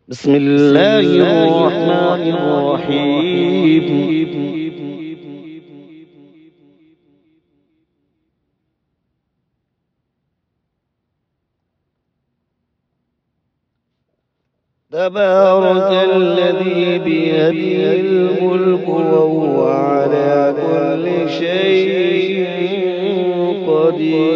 بسم الله الرحمن الرحيم. تبارك الذي بيده الملك وهو على كل شيء قدير.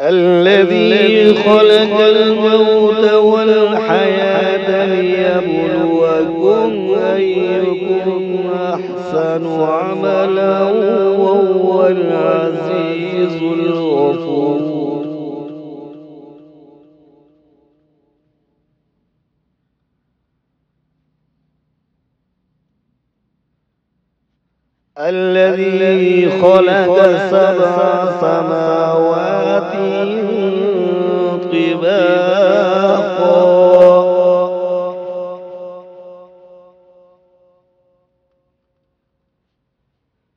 الذي خلق الموت والحياة ليبلوكم أيكم أحسن عملا وهو العزيز الغفور. الذي خلق 7 سماوات طباقا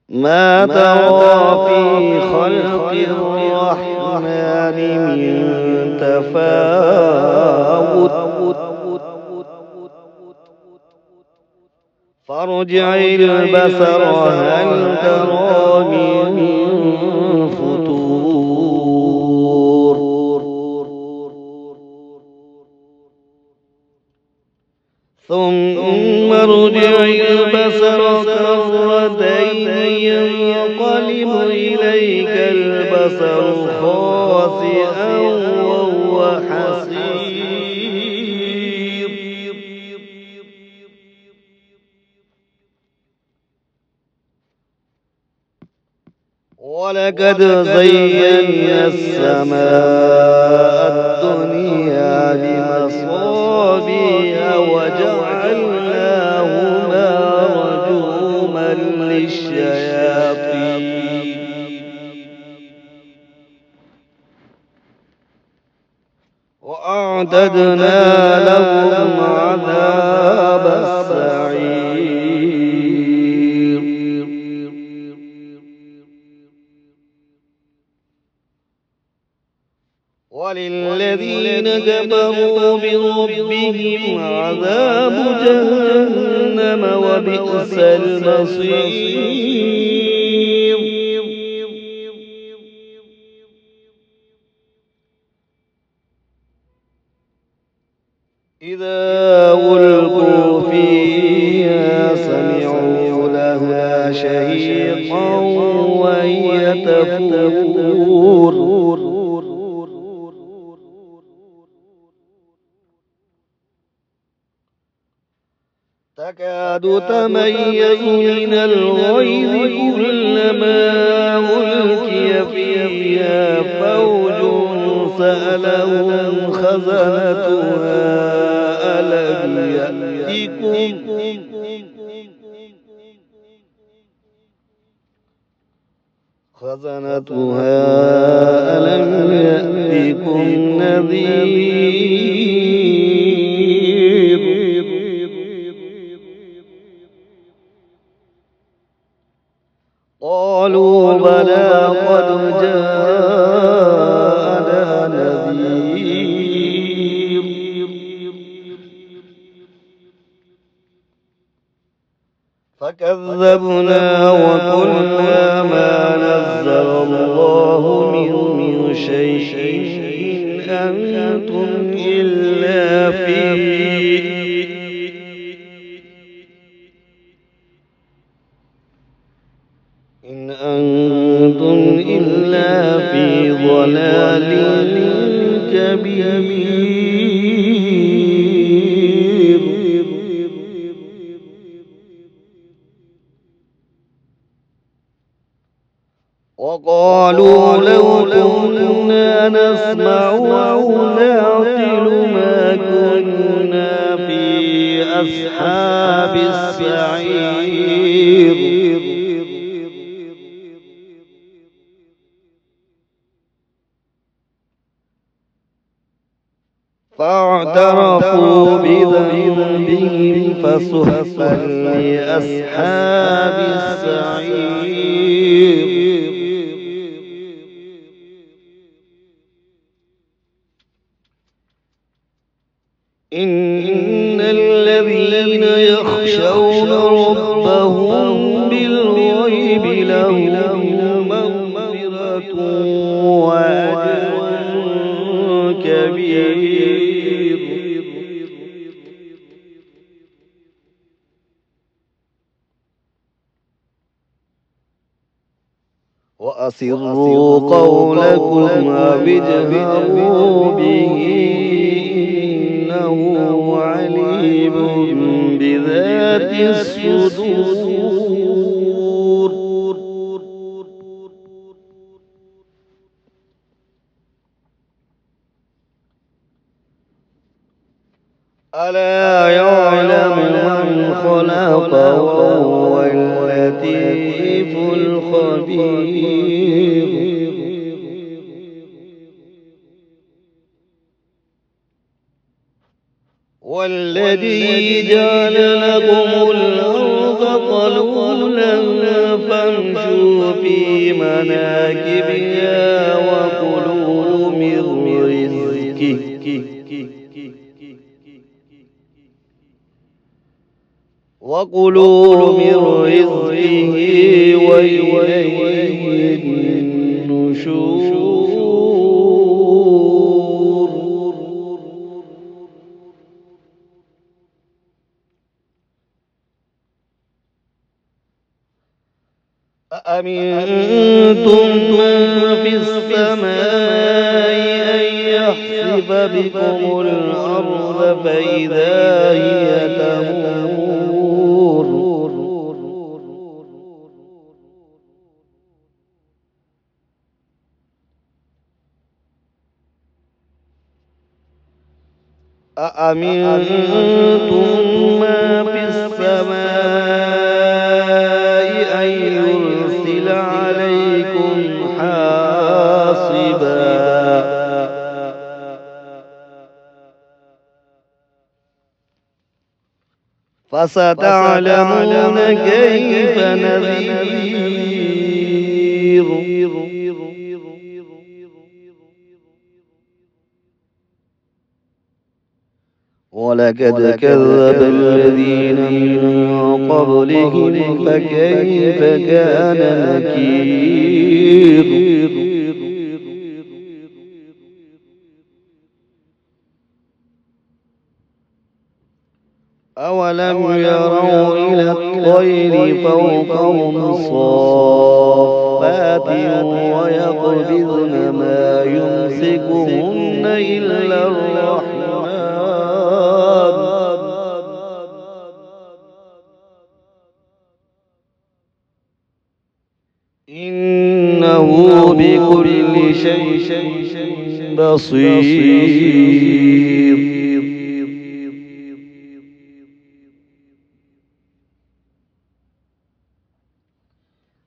ما ترى في خلق الرحمن من تفاوت فارجع البصر هل ترى من فطور. ثم ارجع البصر كرتين ينقلب إليك البصر خاسئا وهو حسير. ولقد زينا السماء الدنيا بمصابيح وجعلناهما رجوما للشياطين وأعتدنا لهم عذاب السعير. وللذين كفروا بربهم عذاب جهنم وبئس المصير. إذا ألقوا فيها سمعوا لها شهيقا وهي تفور. تكاد تميز من الغيظ كلما ألقي فيها فوج سألهم خزنتها ألم يأتكم نذير. قالوا بلى قد جاءنا نذير فكذبنا وقلنا ما نزل الله من شيء إن أنتم إلا في ضلال كبير. وقالوا لو كنا نسمع أو نعقل ما كنا في أصحاب السعير. فاعترفوا بذنبهم فسحقا لأصحاب السعير. إن الذين يخشون ربهم بالغيب لهم مغفرة وأجر كبير. وأسروا قولكم أو اجهروا به إنه عليم بذات الصدور. ألا يعلم من خلق وهو اللطيف الخبير. والذي جعل لكم الأرض ظلولا فامشوا في مناكبها وكلوا من رزقه وإليه النشور. أأمنتم من في السماء أن يخسف بكم الأرض فإذا هي تمور. أأمنتم ما في السماء أن يرسل عليكم حاصبا فستعلمون كيف نذير. ولقد كذب الذين من قبلهم فكيف كان نكير. أولم يروا إلى الطير فوقهم صافات ويقبضن ما يمسكهن إلا الرحمن إنه بكل شيء بصير.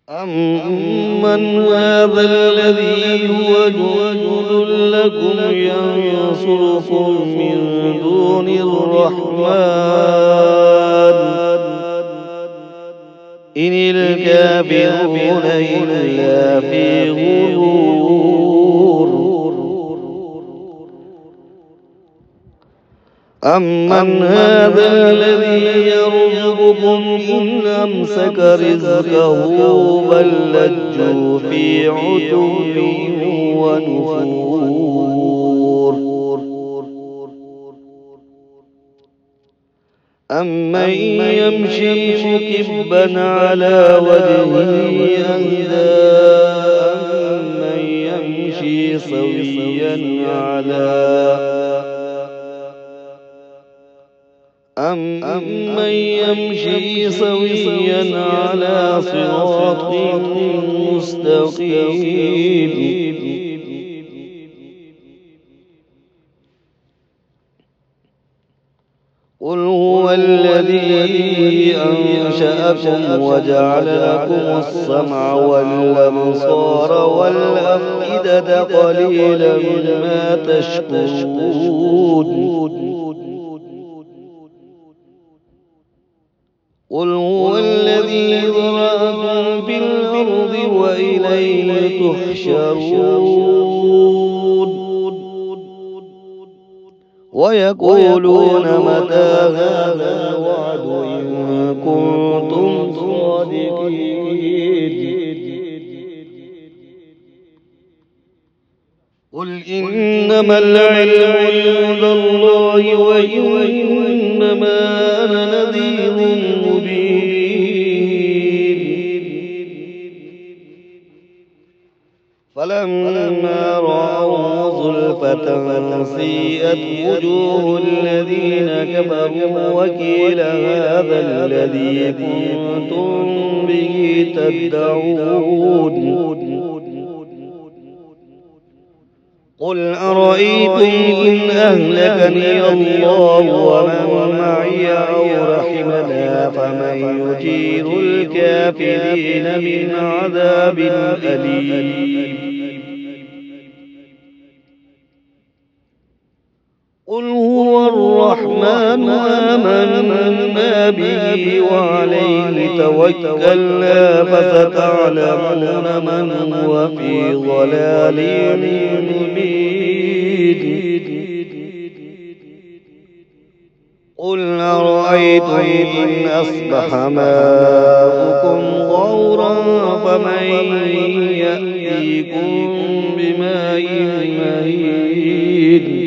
أمن هذا الذي هو جند لكم ينصركم من دون الرحمن إن الكافرون إلا في غرور. أمن هذا الذي يرزقكم إن أمسك رزقه بل لجوا في عتو ونفور. أمن يمشي مكبا على وجهه أهدى أمن يمشي سويا أمن يمشي سويا على صراط مستقيم. قل هو الذي أنشأكم وجعل لكم السمع والأبصار والأفئدة قليلا ما تشكرون. قل هو الذي ذرأكم في الأرض وإليه تحشرون ويقولون متى هذا الوعد إن كنتم صادقين قل إنما العلم عند الله وإنما أنا نذير مبين فلما رأوا زلفة سيئت وجوه الذين كفروا وقيل هذا الذي كنتم به تدعون قل أرأيتم إن أهلكني الله ومن معي أو رحمنا فمن يجير الكافرين من عذاب أليم قل هو الرحمن آمنا به وعليه توكلنا فستعلمون من هو في ضلال مبين قل أرأيتم إن أصبح ماؤكم غورا فمن يأتيكم بماء مهين